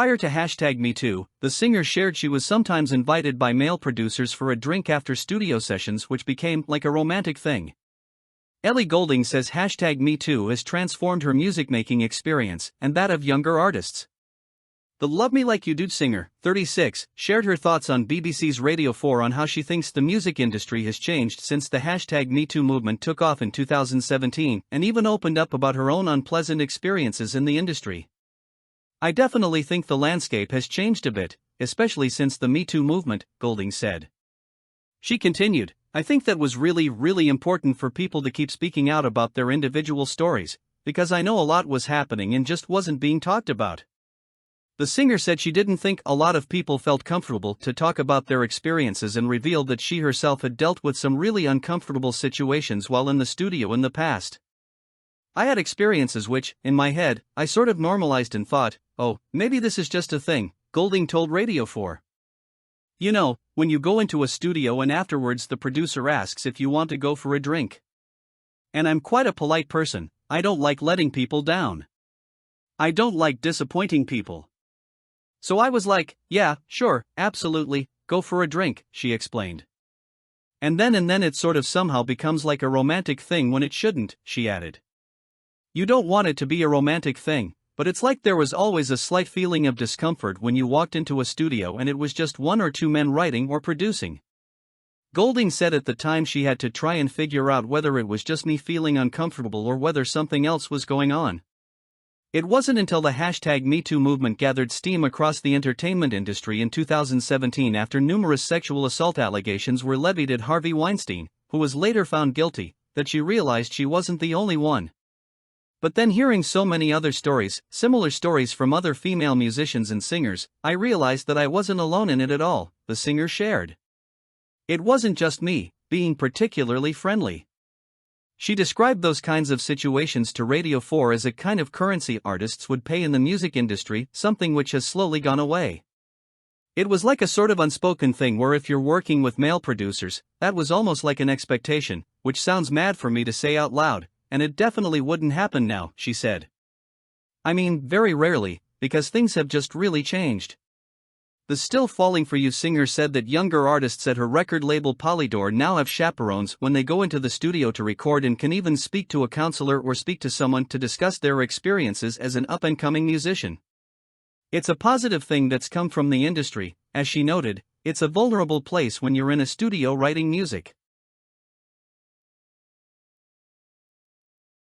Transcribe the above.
Prior to #MeToo, the singer shared she was sometimes invited by male producers for a drink after studio sessions, which became like a romantic thing. Ellie Goulding says #MeToo has transformed her music-making experience and that of younger artists. The Love Me Like You Do singer, 36, shared her thoughts on BBC's Radio 4 on how she thinks the music industry has changed since the #MeToo movement took off in 2017, and even opened up about her own unpleasant experiences in the industry. "I definitely think the landscape has changed a bit, especially since the Me Too movement," Goulding said. She continued, "I think that was really important for people to keep speaking out about their individual stories, because I know a lot was happening and just wasn't being talked about." The singer said she didn't think a lot of people felt comfortable to talk about their experiences, and revealed that she herself had dealt with some really uncomfortable situations while in the studio in the past. "I had experiences which, in my head, I sort of normalized and thought, oh, maybe this is just a thing," Goulding told Radio 4. "You know, when you go into a studio and afterwards the producer asks if you want to go for a drink. And I'm quite a polite person, I don't like letting people down. I don't like disappointing people. So I was like, yeah, sure, absolutely, go for a drink," she explained. And then it sort of somehow becomes like a romantic thing when it shouldn't," she added. "You don't want it to be a romantic thing, but it's like there was always a slight feeling of discomfort when you walked into a studio and it was just one or two men writing or producing." Goulding said at the time she had to try and figure out whether it was just me feeling uncomfortable or whether something else was going on. It wasn't until the #MeToo movement gathered steam across the entertainment industry in 2017 after numerous sexual assault allegations were levied at Harvey Weinstein, who was later found guilty, that she realized she wasn't the only one. "But then hearing so many other stories, similar stories from other female musicians and singers, I realized that I wasn't alone in it at all," the singer shared. "It wasn't just me, being particularly friendly." She described those kinds of situations to Radio 4 as a kind of currency artists would pay in the music industry, something which has slowly gone away. "It was like a sort of unspoken thing where if you're working with male producers, that was almost like an expectation, which sounds mad for me to say out loud, and it definitely wouldn't happen now," she said. "I mean, very rarely, because things have just really changed." The Still Falling For You singer said that younger artists at her record label Polydor now have chaperones when they go into the studio to record, and can even speak to a counselor or speak to someone to discuss their experiences as an up-and-coming musician. "It's a positive thing that's come from the industry," as she noted. "It's a vulnerable place when you're in a studio writing music.